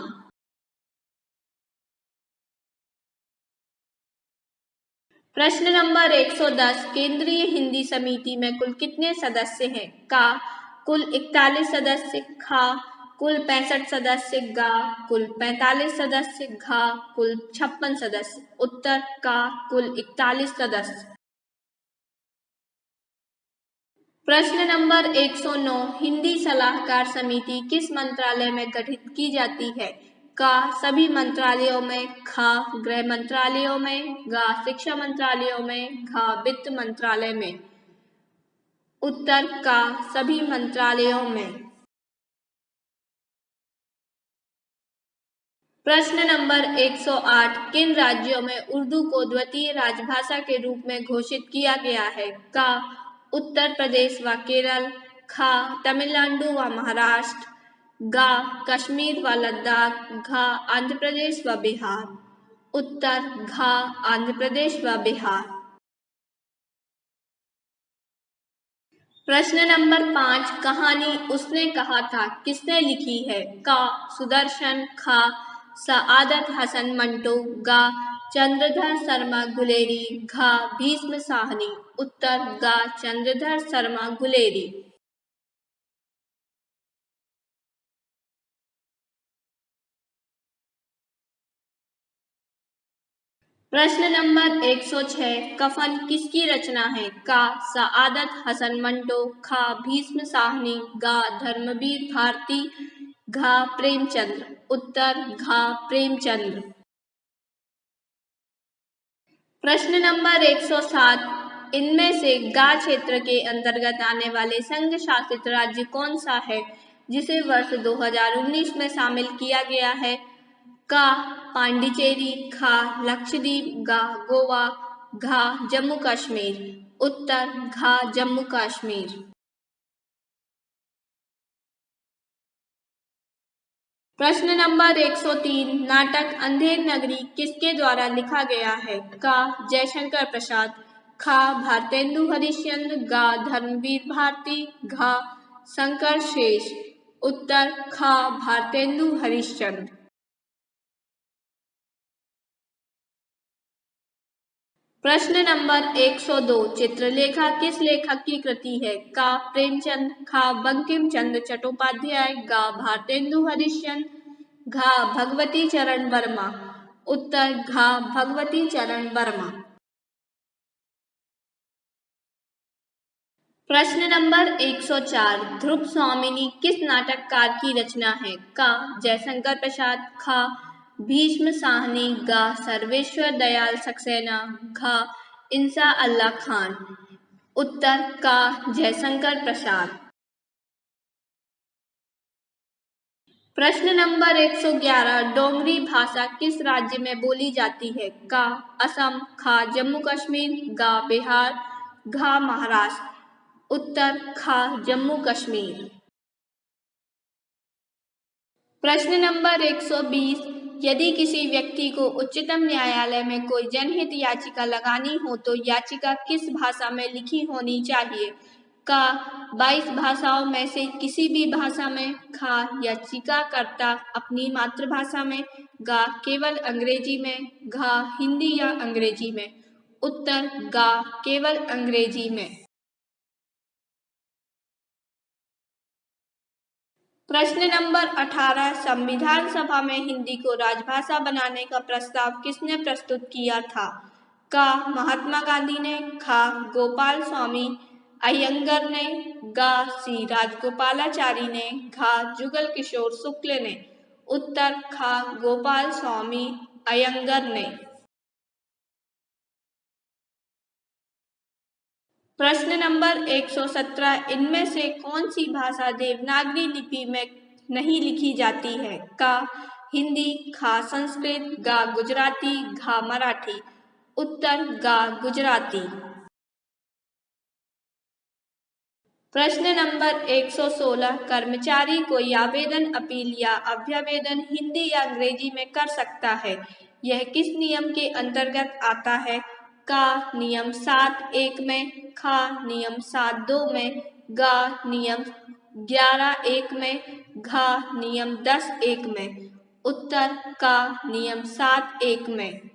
प्रश्न नंबर 110, केंद्रीय हिंदी समिति में कुल कितने सदस्य हैं? का कुल 41 सदस्य, खा कुल 65 सदस्य, गा कुल 45 सदस्य, घा कुल 56 सदस्य। उत्तर का कुल 41 सदस्य। प्रश्न नंबर 109, हिंदी सलाहकार समिति किस मंत्रालय में गठित की जाती है? का सभी मंत्रालयों में, खा गृह मंत्रालयों में, गा शिक्षा मंत्रालयों में, घा वित्त मंत्रालय में। उत्तर का सभी मंत्रालयों में। प्रश्न नंबर 108 किन राज्यों में उर्दू को द्वितीय राजभाषा के रूप में घोषित किया गया है? का उत्तर प्रदेश व केरल, खा तमिलनाडु व महाराष्ट्र, गा कश्मीर व लद्दाख, घा आंध्र प्रदेश व बिहार। उत्तर घा आंध्र प्रदेश व बिहार। प्रश्न नंबर 5 कहानी उसने कहा था किसने लिखी है? का सुदर्शन, खा सआदत हसन मंटो, गा चंद्रधर शर्मा गुलेरी, घा भीष्म साहनी। उत्तर गा चंद्रधर शर्मा गुलेरी। प्रश्न नंबर 106 कफन किसकी रचना है? का सआदत हसन मंटो, खा भीष्म साहनी, गा धर्मवीर भारती, घा प्रेमचंद्र। उत्तर घा प्रेमचंद्र। प्रश्न नंबर 107 इनमें से गा क्षेत्र के अंतर्गत आने वाले संघ शासित राज्य कौन सा है जिसे वर्ष 2019 में शामिल किया गया है? का पांडिचेरी, खा लक्षद्वीप, गा गोवा, घा जम्मू कश्मीर। उत्तर घा जम्मू कश्मीर। प्रश्न नंबर 103 नाटक अंधेर नगरी किसके द्वारा लिखा गया है? का जयशंकर प्रसाद, खा भारतेंदु हरिश्चंद्र, गा धर्मवीर भारती, घा शंकर शेष। उत्तर खा भारतेंदु हरिश्चंद्र। प्रश्न नंबर 102 चित्रलेखा किस लेखक की कृति है? का प्रेमचंद, खा बंकिम चंद्र चट्टोपाध्याय, गा भारतेंदु हरिश्चंद्र, घा भगवती चरण वर्मा। उत्तर घा भगवती चरण वर्मा। प्रश्न नंबर 104 ध्रुव स्वामिनी किस नाटककार की रचना है? का जयशंकर प्रसाद, खा भीष्म साहनी, गा सर्वेश्वर दयाल सक्सेना, घा इंसा अल्लाह खान। उत्तर का जयशंकर प्रसाद। प्रश्न नंबर 111 डोगरी भाषा किस राज्य में बोली जाती है? का असम, खा जम्मू कश्मीर, गा बिहार, घा महाराष्ट्र। उत्तर खा जम्मू कश्मीर। प्रश्न नंबर 120 यदि किसी व्यक्ति को उच्चतम न्यायालय में कोई जनहित याचिका लगानी हो तो याचिका किस भाषा में लिखी होनी चाहिए? का 22 भाषाओं में से किसी भी भाषा में, खा याचिकाकर्ता अपनी मातृभाषा में, गा केवल अंग्रेजी में, घा हिंदी या अंग्रेजी में। उत्तर गा केवल अंग्रेजी में। प्रश्न नंबर 18 संविधान सभा में हिंदी को राजभाषा बनाने का प्रस्ताव किसने प्रस्तुत किया था? का महात्मा गांधी ने, खा गोपाल स्वामी अयंगर ने, गा सी राजगोपालाचारी ने, घा जुगल किशोर शुक्ल ने। उत्तर खा गोपाल स्वामी अयंगर ने। प्रश्न नंबर 117 इनमें से कौन सी भाषा देवनागरी लिपि में नहीं लिखी जाती है? का हिंदी, खा संस्कृत, गा गुजराती, घा मराठी। उत्तर गा गुजराती। प्रश्न नंबर 116 कर्मचारी कोई आवेदन, अपील या अभ्यवेदन हिंदी या अंग्रेजी में कर सकता है, यह किस नियम के अंतर्गत आता है? का नियम 7(1) में, खा नियम 7(2) में, गा नियम 11(1) में, घा नियम 10(1) में। उत्तर का नियम 7(1) में।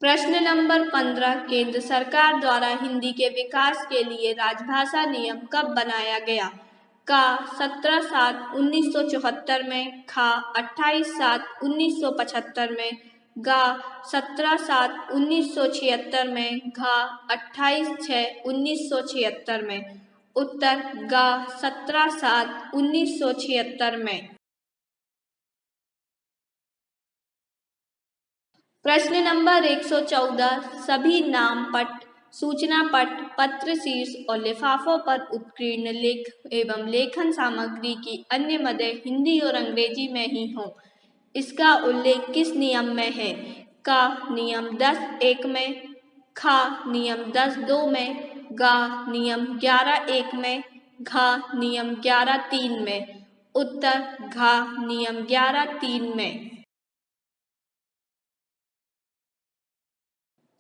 प्रश्न नंबर 15 केंद्र सरकार द्वारा हिंदी के विकास के लिए राजभाषा नियम कब बनाया गया? का 17/7/1974 में, खा 28/7/1975 में, गा 17/7/1976 में, घा 28/6/1976 में। उत्तर गा 17/7/1976 में। प्रश्न नंबर 114 सभी नामपट सूचना पट, पत्र शीर्ष और लिफाफों पर उत्कीर्ण लेख एवं लेखन सामग्री की अन्य मदें हिंदी और अंग्रेजी में ही हों। इसका उल्लेख किस नियम में है? का नियम 10(1) में, खा नियम 10(2) में, गा नियम 11(1) में, घा नियम 11(3) में। उत्तर घा नियम 11(3) में।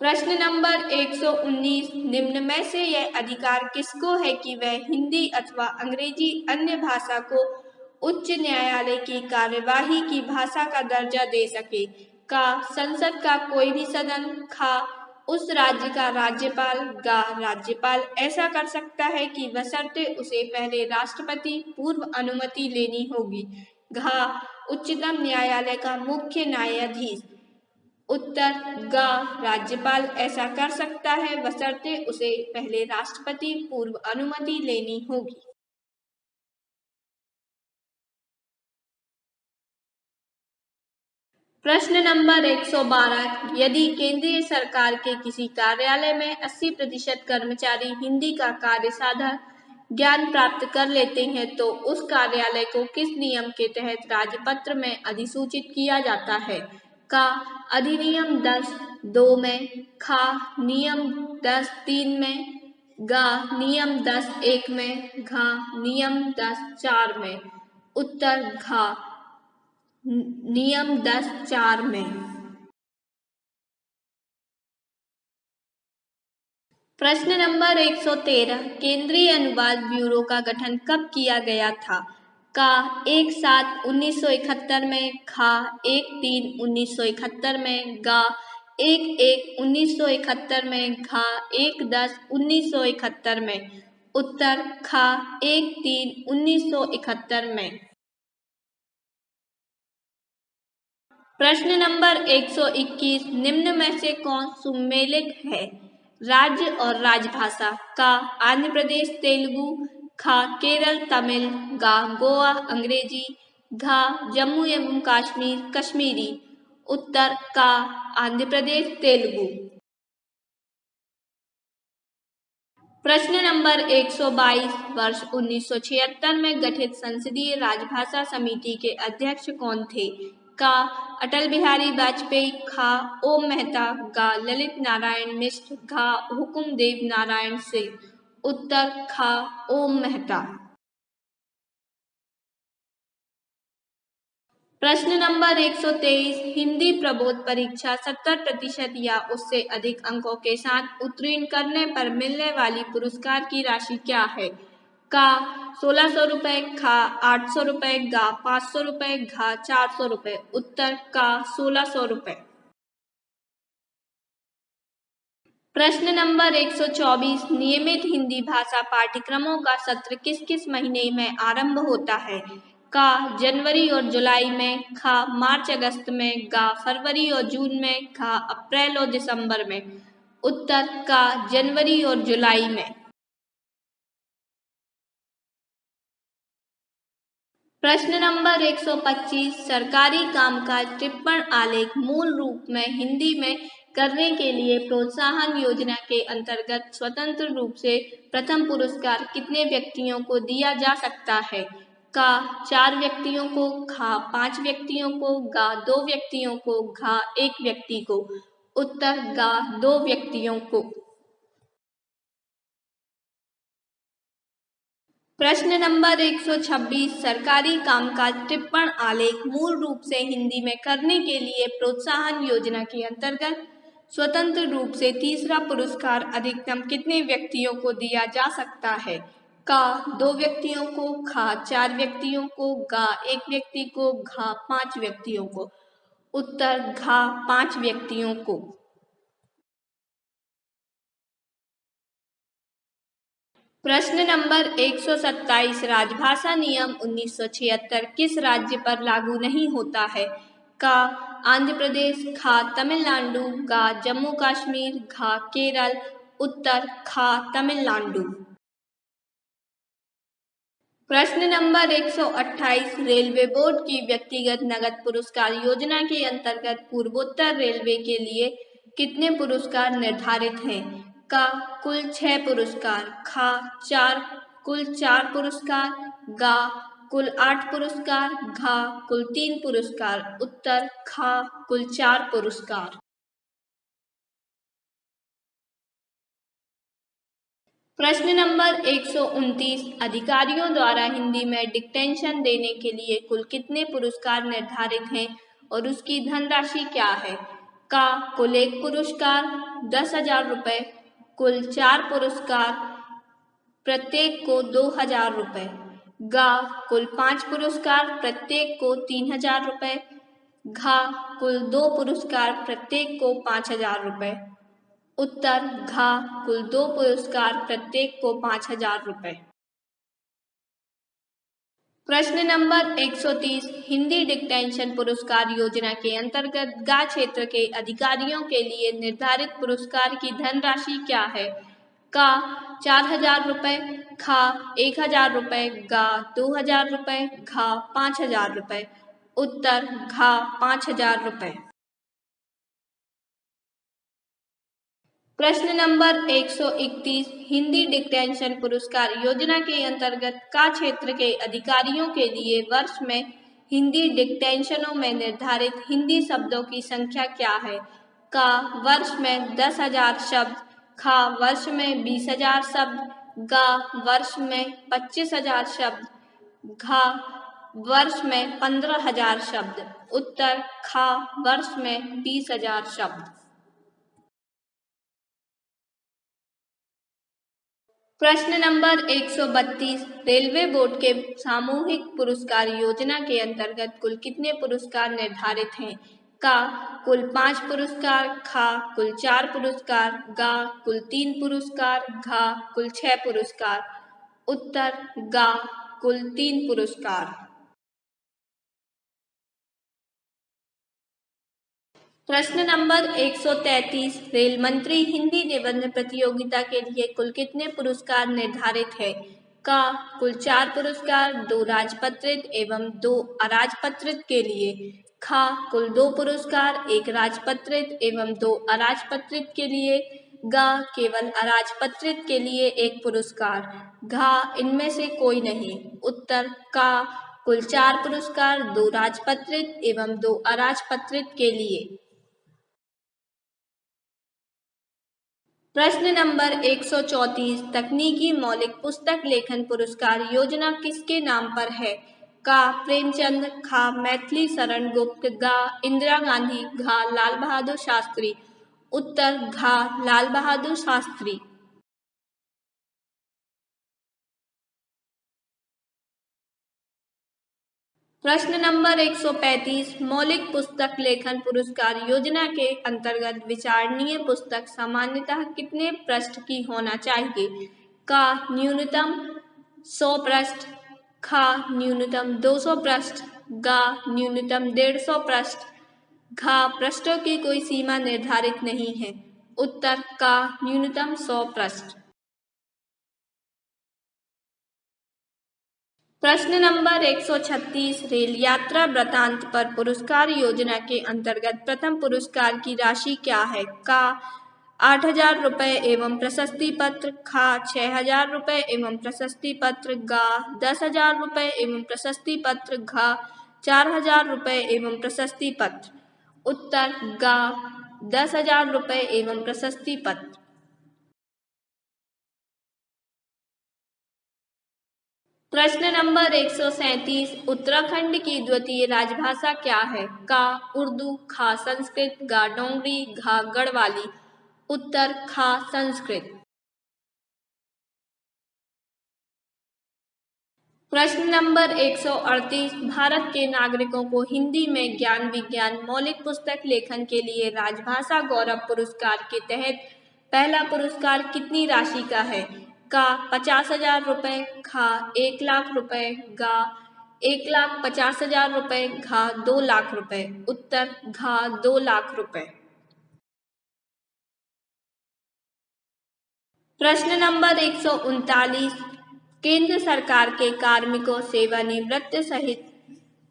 प्रश्न नंबर 119, निम्न में से यह अधिकार किसको है कि वह हिंदी अथवा अंग्रेजी अन्य भाषा को उच्च न्यायालय की कार्यवाही की भाषा का दर्जा दे सके? का संसद का कोई भी सदन, खा उस राज्य का राज्यपाल, गा राज्यपाल ऐसा कर सकता है कि बशर्ते उसे पहले राष्ट्रपति पूर्व अनुमति लेनी होगी, घा उच्चतम न्यायालय का मुख्य न्यायाधीश। उत्तर गा राज्यपाल ऐसा कर सकता है बशर्ते उसे पहले राष्ट्रपति पूर्व अनुमति लेनी होगी। प्रश्न नंबर 112, यदि केंद्रीय सरकार के किसी कार्यालय में 80% कर्मचारी हिंदी का कार्य साधा ज्ञान प्राप्त कर लेते हैं तो उस कार्यालय को किस नियम के तहत राजपत्र में अधिसूचित किया जाता है? का अधिनियम 10(2) में, खा नियम 10(3) में, गा नियम 10(1) में, घा नियम 10(4) में। उत्तर घा नियम 10(4) में। प्रश्न नंबर 113, केंद्रीय अनुवाद ब्यूरो का गठन कब किया गया था? का 1/7/1971 में, खा 1/3/1971 में, गा 1/1/1971 में, घा 1/10/1971 में। उत्तर खा 1/3/1971 में। प्रश्न नंबर 121, निम्न में से कौन सुमेलित है? राज्य और राजभाषा। का आंध्र प्रदेश तेलुगु, खा केरल तमिल, गा गोवा अंग्रेजी, घा जम्मू एवं कश्मीर कश्मीरी। उत्तर का आंध्र प्रदेश तेलुगु। प्रश्न नंबर 122, वर्ष 1976 में गठित संसदीय राजभाषा समिति के अध्यक्ष कौन थे? का अटल बिहारी वाजपेयी, खा ओम मेहता, गा ललित नारायण मिश्र, घा हुकुम देव नारायण सिंह। उत्तर खा ओम मेहता। प्रश्न नंबर 123, हिंदी प्रबोध परीक्षा 70% या उससे अधिक अंकों के साथ उत्तीर्ण करने पर मिलने वाली पुरस्कार की राशि क्या है? का 1600 रुपये, खा 800 रुपये, गा 500 रुपये, घा 400 रुपये। उत्तर का 1600 रुपये। प्रश्न नंबर 124, नियमित हिंदी भाषा पाठ्यक्रमों का सत्र किस किस महीने में आरंभ होता है? का जनवरी और जुलाई में, खा मार्च अगस्त में, गा फरवरी और जून में, घा अप्रैल और दिसंबर में। उत्तर का जनवरी और जुलाई में। प्रश्न नंबर 125, सरकारी कामकाज टिप्पण आलेख मूल रूप में हिंदी में करने के लिए प्रोत्साहन योजना के अंतर्गत स्वतंत्र रूप से प्रथम पुरस्कार कितने व्यक्तियों को दिया जा सकता है? का 4 व्यक्तियों को, खा 5 व्यक्तियों को, गा 2 व्यक्तियों को, घा 1 व्यक्ति को। उत्तर गा 2 व्यक्तियों को। प्रश्न नंबर 126, सरकारी कामकाज टिप्पण आलेख मूल रूप से हिंदी में करने के लिए प्रोत्साहन योजना के अंतर्गत स्वतंत्र रूप से तीसरा पुरस्कार अधिकतम कितने व्यक्तियों को दिया जा सकता है? का 2 व्यक्तियों को, खा 4 व्यक्तियों को, गा 1 व्यक्ति को, घा 5 व्यक्तियों को। उत्तर घा 5 व्यक्तियों को। प्रश्न नंबर 127, राजभाषा नियम 1976 किस राज्य पर लागू नहीं होता है? का आंध्र प्रदेश, खा तमिलनाडु, गा जम्मू कश्मीर, घा केरल। उत्तर खा तमिलनाडु। प्रश्न नंबर 128, रेलवे बोर्ड की व्यक्तिगत नगद पुरस्कार योजना के अंतर्गत पूर्वोत्तर रेलवे के लिए कितने पुरस्कार निर्धारित हैं? का कुल 6 पुरस्कार, खा कुल 4 पुरस्कार, गा कुल 8 पुरस्कार, घा कुल 3 पुरस्कार। उत्तर खा कुल 4 पुरस्कार। प्रश्न नंबर 129, अधिकारियों द्वारा हिंदी में डिक्टेंशन देने के लिए कुल कितने पुरस्कार निर्धारित हैं और उसकी धनराशि क्या है? का कुल 1 पुरस्कार 10,000 रुपये, कुल 4 पुरस्कार प्रत्येक को 2,000 रुपये, गा कुल 5 पुरस्कार प्रत्येक को 3,000 रुपये, घा कुल 2 पुरस्कार प्रत्येक को 5,000 रुपये। उत्तर घा कुल 2 पुरस्कार प्रत्येक को 5,000 रुपये। प्रश्न नंबर 130, हिंदी डिक्टेंशन पुरस्कार योजना के अंतर्गत गा क्षेत्र के अधिकारियों के लिए निर्धारित पुरस्कार की धनराशि क्या है? का 4,000 रुपये, खा 1,000 रुपये, गा 2,000 रुपये, घा 5,000 रुपये। उत्तर घा 5,000 रुपये। प्रश्न नंबर 131, हिंदी डिक्टेंशन पुरस्कार योजना के अंतर्गत का क्षेत्र के अधिकारियों के लिए वर्ष में हिंदी डिक्टेंशनों में निर्धारित हिंदी शब्दों की संख्या क्या है? का वर्ष में 10,000 शब्द, खा वर्ष में 20,000 शब्द, गा वर्ष में 25,000 शब्द, घा वर्ष में 15,000 शब्द। उत्तर खा वर्ष में 20,000 शब्द। प्रश्न नंबर 132, रेलवे बोर्ड के सामूहिक पुरस्कार योजना के अंतर्गत कुल कितने पुरस्कार निर्धारित हैं? का कुल 5 पुरस्कार, खा कुल 4 पुरस्कार, गा कुल 3 पुरस्कार, घा कुल 6 पुरस्कार। उत्तर गा कुल 3 पुरस्कार। प्रश्न नंबर 133, रेल मंत्री हिंदी निबंध प्रतियोगिता के लिए कुल कितने पुरस्कार निर्धारित है? का कुल 4 पुरस्कार, 2 राजपत्रित एवं 2 अराजपत्रित के लिए, खा कुल 2 पुरस्कार, 1 राजपत्रित एवं 2 अराजपत्रित के लिए, गा केवल अराजपत्रित के लिए 1 पुरस्कार, घा इनमें से कोई नहीं। उत्तर का कुल 4 पुरस्कार, 2 राजपत्रित एवं 2 अराजपत्रित के लिए। प्रश्न नंबर 134, तकनीकी मौलिक पुस्तक लेखन पुरस्कार योजना किसके नाम पर है? का प्रेमचंद, खा मैथिली शरण गुप्त, गा इंदिरा गांधी, घा लाल बहादुर शास्त्री। उत्तर घा लाल बहादुर शास्त्री। प्रश्न नंबर 135, मौलिक पुस्तक लेखन पुरस्कार योजना के अंतर्गत विचारणीय पुस्तक सामान्यतः कितने पृष्ठ की होना चाहिए? का न्यूनतम 100 पृष्ठ, खा न्यूनतम 200 पृष्ठ, गा न्यूनतम 150 पृष्ठ, घा पृष्ठों की कोई सीमा निर्धारित नहीं है। उत्तर का न्यूनतम 100 पृष्ठ। प्रश्न नंबर 136, रेल यात्रा वृतांत पर पुरस्कार योजना के अंतर्गत प्रथम पुरस्कार की राशि क्या है? का 8,000 रुपये एवं प्रशस्ति पत्र, खा 6,000 रुपये एवं प्रशस्ति पत्र, गा 10,000 रुपये एवं प्रशस्ति पत्र, घा 4,000 रुपये एवं प्रशस्ति पत्र। उत्तर गा 10,000 रुपये एवं प्रशस्ति पत्र। प्रश्न नंबर 137, उत्तराखंड की द्वितीय राजभाषा क्या है? का उर्दू, खा संस्कृत, गा डोंगरी, घा गढ़वाली। उत्तर खा संस्कृत। प्रश्न नंबर 138, भारत के नागरिकों को हिंदी में ज्ञान विज्ञान मौलिक पुस्तक लेखन के लिए राजभाषा गौरव पुरस्कार के तहत पहला पुरस्कार कितनी राशि का है? का 50,000 रुपये, खा 1 लाख रुपये, गा 1,50,000 रुपये, घा 2 लाख रुपये। उत्तर घा 2 लाख रुपये। प्रश्न नंबर 139, केंद्र सरकार के कार्मिकों सेवानिवृत्त सहित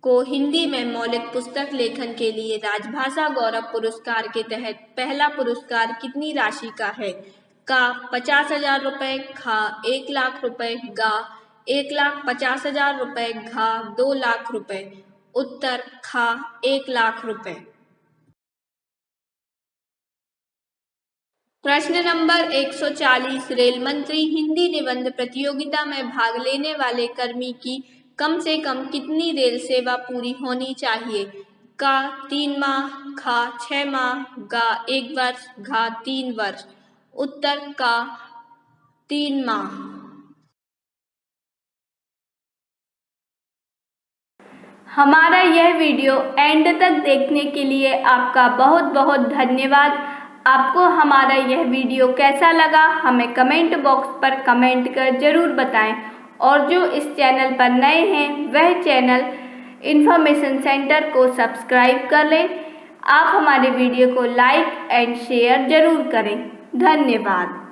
को हिंदी में मौलिक पुस्तक लेखन के लिए राजभाषा गौरव पुरस्कार के तहत पहला पुरस्कार कितनी राशि का है? का 50,000 रुपये, खा 1 लाख रुपये, गा 1,50,000 रुपये, घा 2 लाख रुपये। उत्तर खा 1 लाख रुपये। प्रश्न नंबर 140 रेल मंत्री हिंदी निबंध प्रतियोगिता में भाग लेने वाले कर्मी की कम से कम कितनी रेल सेवा पूरी होनी चाहिए? का 3 माह, खा 6 माह, गा 1 वर्ष, घा 3 वर्ष। उत्तर का 3 माह। हमारा यह वीडियो एंड तक देखने के लिए आपका बहुत बहुत धन्यवाद। आपको हमारा यह वीडियो कैसा लगा हमें कमेंट बॉक्स पर कमेंट कर ज़रूर बताएं और जो इस चैनल पर नए हैं वह चैनल इन्फॉर्मेशन सेंटर को सब्सक्राइब कर लें। आप हमारे वीडियो को लाइक एंड शेयर ज़रूर करें। धन्यवाद।